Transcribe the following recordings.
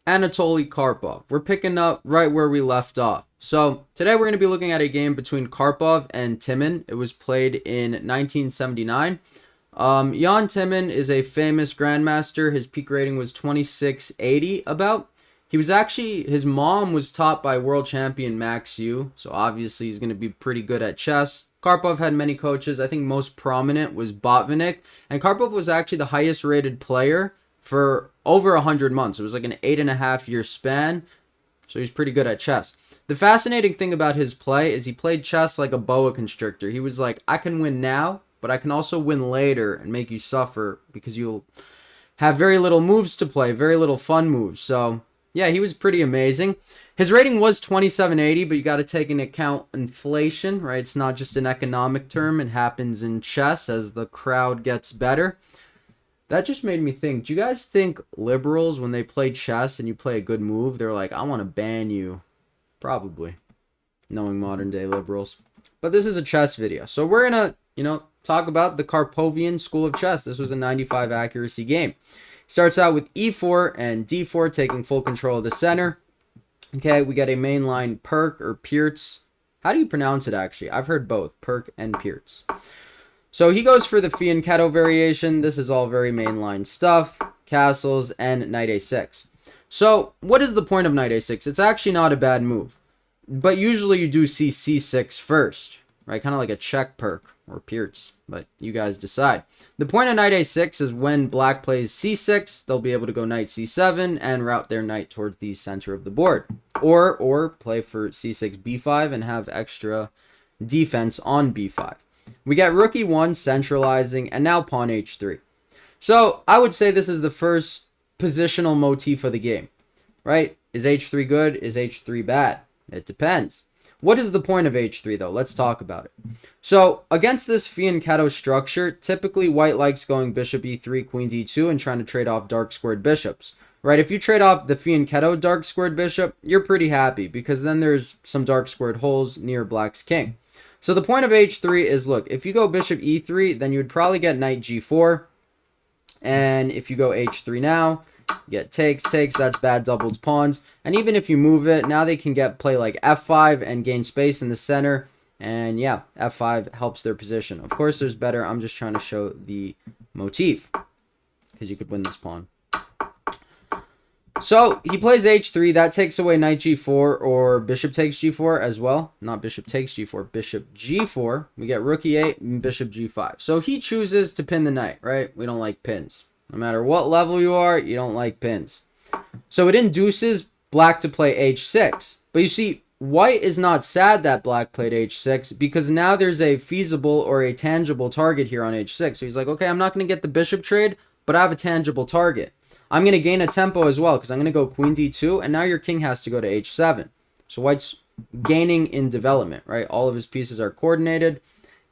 Anatoly Karpov. We're picking up right where we left off. So today we're going to be looking at a game between Karpov and Timman. It was played in 1979. Jan Timman is a famous grandmaster. His peak rating was 2680 about. His mom was taught by world champion Max Yu, so obviously he's going to be pretty good at chess. Karpov had many coaches. I think most prominent was Botvinnik, and Karpov was actually the highest rated player for over 100 months. It was like an 8.5 year span, so he's pretty good at chess. The fascinating thing about his play is he played chess like a boa constrictor. He was like, I can win now, but I can also win later and make you suffer because you'll have very little moves to play, very little fun moves. So yeah, he was pretty amazing. His rating was 2780, but you got to take into account inflation, right? It's not just an economic term. It happens in chess as the crowd gets better. That just made me think, do you guys think liberals, when they play chess and you play a good move, they're like, I want to ban you? Probably, knowing modern day liberals. But this is a chess video. So we're going to, talk about the Karpovian school of chess. This was a 95 accuracy game. Starts out with e4 and d4, taking full control of the center. Okay, we get a mainline Perk or Pirtz. How do you pronounce it, actually? I've heard both, Perk and Pirtz. So he goes for the fianchetto variation. This is all very mainline stuff. Castles and knight a6. So what is the point of knight a6? It's actually not a bad move. But usually you do see c6 first, right? Kind of like a check Perk or Pirtz, but you guys decide. The point of knight a6 is when black plays c6, they'll be able to go knight c7 and route their knight towards the center of the board. Or play for c6 b5 and have extra defense on b5. We get rook e1 centralizing, and now pawn h3. So I would say this is the first positional motif of the game, right? Is h3 good? Is h3 bad? It depends. What is the point of h3 though? Let's talk about it. So against this fianchetto structure, typically white likes going bishop e3, queen d2, and trying to trade off dark squared bishops. Right, if you trade off the fianchetto dark squared bishop, you're pretty happy because then there's some dark squared holes near black's king. So the point of h3 is, look, if you go bishop e3, then you would probably get knight g4. And if you go h3 now, you get takes, that's bad doubled pawns. And even if you move it, now they can play like f5 and gain space in the center. And yeah, f5 helps their position. Of course, there's better. I'm just trying to show the motif because you could win this pawn. So he plays h3. That takes away knight g4 or bishop takes g4 as well. Not bishop takes g4, bishop g4. We get rook e8 and bishop g5. So he chooses to pin the knight, right? We don't like pins. No matter what level you are, you don't like pins. So it induces black to play h6. But you see, white is not sad that black played h6 because now there's a feasible or a tangible target here on h6. So he's like, okay, I'm not going to get the bishop trade, but I have a tangible target. I'm going to gain a tempo as well because I'm going to go queen d2, and now your king has to go to h7. So white's gaining in development, right? All of his pieces are coordinated.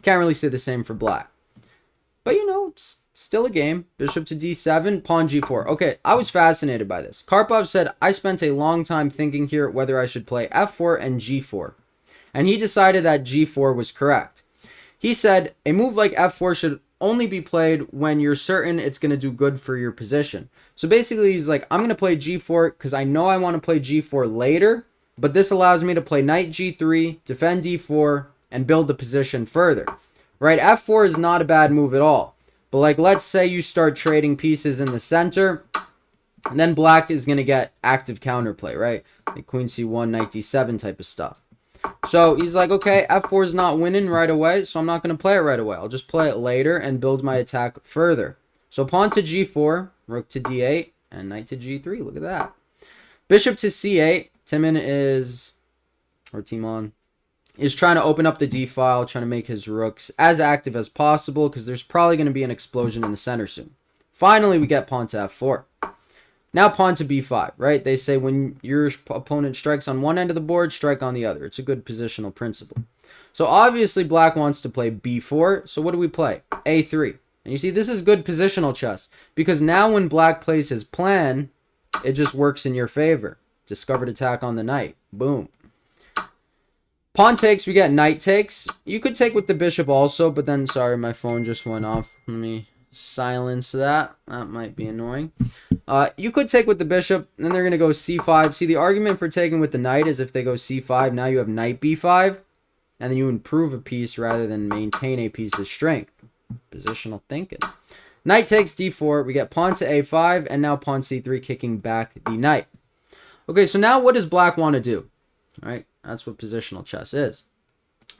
Can't really say the same for black. But, it's still a game. Bishop to d7, pawn g4. Okay, I was fascinated by this. Karpov said, I spent a long time thinking here whether I should play f4 and g4. And he decided that g4 was correct. He said, a move like f4 should only be played when you're certain it's going to do good for your position. So basically he's like, I'm going to play g4 because I know I want to play g4 later, but this allows me to play knight g3, defend d4, and build the position further. Right? f4 is not a bad move at all. But like, let's say you start trading pieces in the center, and then black is going to get active counterplay, right? Like queen c1, knight d7 type of stuff. So he's like, okay, f4 is not winning right away, so I'm not going to play it right away. I'll just play it later and build my attack further. So pawn to g4, rook to d8, and knight to g3. Look at that. Bishop to c8. Timman is trying to open up the d file, trying to make his rooks as active as possible because there's probably going to be an explosion in the center soon. Finally, we get pawn to f4. Now pawn to b5, right? They say when your opponent strikes on one end of the board, strike on the other. It's a good positional principle. So obviously black wants to play b4. So what do we play? a3. And you see, this is good positional chess because now when black plays his plan, it just works in your favor. Discovered attack on the knight. Boom. Pawn takes, we get knight takes. You could take with the bishop also, but then, sorry, my phone just went off. Let me silence that. That might be annoying. You could take with the bishop, then they're going to go c5. See, the argument for taking with the knight is if they go c5, now you have knight b5, and then you improve a piece rather than maintain a piece's strength. Positional thinking. Knight takes d4, we get pawn to a5, and now pawn c3 kicking back the knight. Okay, so now what does black want to do? All right, that's what positional chess is.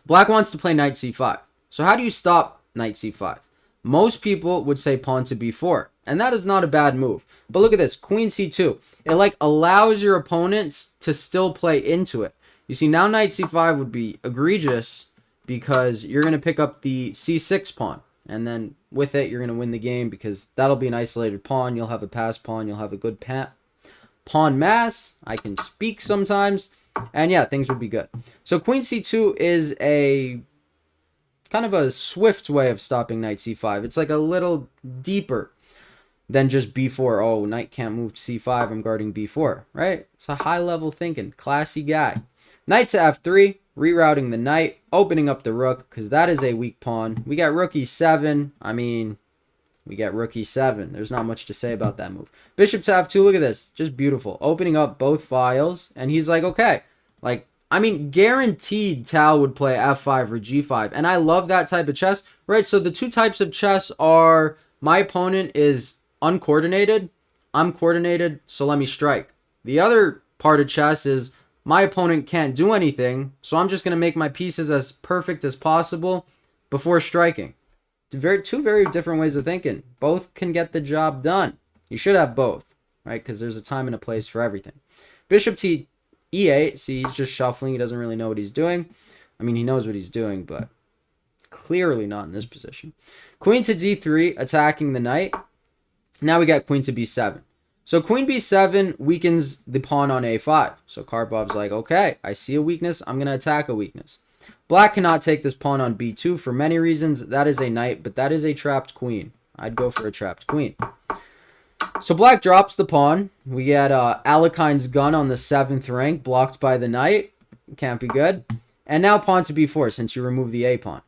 Black wants to play knight c5. So how do you stop knight c5? Most people would say pawn to b4, and that is not a bad move. But look at this, queen c2. It like allows your opponents to still play into it. You see, now knight c5 would be egregious because you're going to pick up the c6 pawn. And then with it, you're going to win the game because that'll be an isolated pawn. You'll have a pass pawn. You'll have a good pawn mass. I can speak sometimes. And yeah, things would be good. So queen c2 is a kind of a swift way of stopping knight c5. It's like a little deeper than just b4. Oh, knight can't move to c5. I'm guarding b4, right? It's a high level thinking. Classy guy. Knight to f3. Rerouting the knight, opening up the rook, because that is a weak pawn. We got rook e7. I mean, we got rook e7. There's not much to say about that move. Bishop to f2, look at this. Just beautiful. Opening up both files, and he's like, okay. Like, I mean, guaranteed Tal would play f5 or g5, and I love that type of chess. Right, so the two types of chess are, my opponent is uncoordinated, I'm coordinated, so let me strike. The other part of chess is, my opponent can't do anything, so I'm just going to make my pieces as perfect as possible before striking. Two very different ways of thinking. Both can get the job done. You should have both, right? Because there's a time and a place for everything. Bishop to e8. See, he's just shuffling. He doesn't really know what he's doing. I mean, he knows what he's doing, but clearly not in this position. Queen to d3, attacking the knight. Now we got queen to b7. So queen b7 weakens the pawn on a5. So Karpov's like, okay, I see a weakness. I'm going to attack a weakness. Black cannot take this pawn on b2 for many reasons. That is a knight, but that is a trapped queen. I'd go for a trapped queen. So black drops the pawn. We get Alekine's gun on the 7th rank, blocked by the knight. Can't be good. And now pawn to b4, since you remove the a pawn.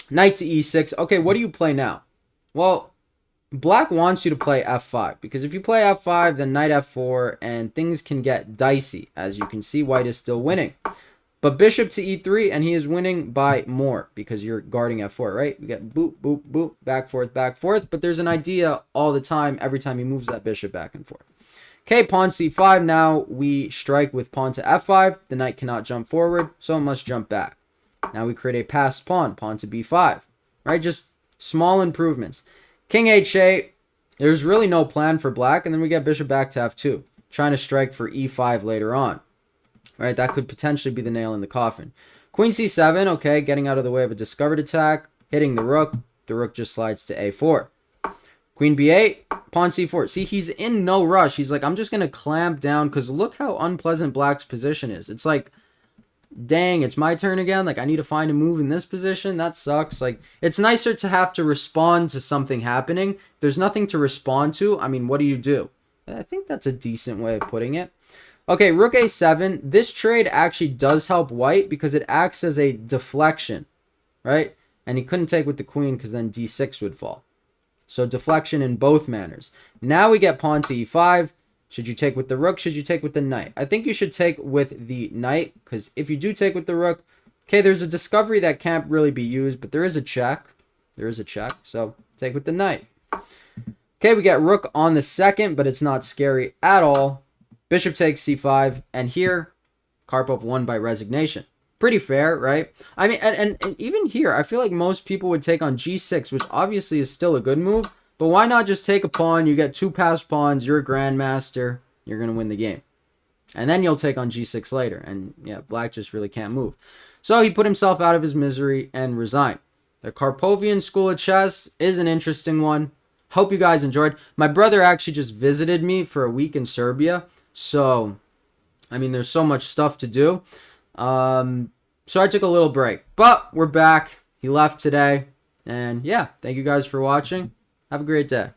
Knight to e6. Okay, what do you play now? Well, black wants you to play f5, because if you play f5, then knight f4, and things can get dicey. As you can see, white is still winning. But bishop to e3, and he is winning by more, because you're guarding f4, right? You get boop, boop, boop, back, forth, but there's an idea all the time, every time he moves that bishop back and forth. Okay, pawn c5, now we strike with pawn to f5. The knight cannot jump forward, so it must jump back. Now we create a passed pawn to b5, right? Just small improvements. King h8, there's really no plan for black, and then we get bishop back to f2, trying to strike for e5 later on. Right, that could potentially be the nail in the coffin. Queen c7, okay, getting out of the way of a discovered attack, hitting the rook just slides to a4. Queen b8, pawn c4. See, he's in no rush. He's like, I'm just going to clamp down, because look how unpleasant black's position is. It's like, dang, it's my turn again. Like, I need to find a move in this position. That sucks. Like, it's nicer to have to respond to something happening. If there's nothing to respond to, I mean, what do? I think that's a decent way of putting it. Okay, rook a7. This trade actually does help white because it acts as a deflection, right? And he couldn't take with the queen because then d6 would fall. So deflection in both manners. Now we get pawn to e5. Should you take with the rook? Should you take with the knight? I think you should take with the knight, because if you do take with the rook, okay, there's a discovery that can't really be used, but there is a check. So take with the knight. Okay, we get rook on the 2nd, but it's not scary at all. Bishop takes c5, and here, Karpov won by resignation. Pretty fair, right? I mean, and even here, I feel like most people would take on g6, which obviously is still a good move. But why not just take a pawn? You get 2 passed pawns. You're a grandmaster. You're going to win the game. And then you'll take on g6 later. And yeah, black just really can't move. So he put himself out of his misery and resigned. The Karpovian school of chess is an interesting one. Hope you guys enjoyed. My brother actually just visited me for a week in Serbia. So, I mean, there's so much stuff to do. So I took a little break. But we're back. He left today. And yeah, thank you guys for watching. Have a great day.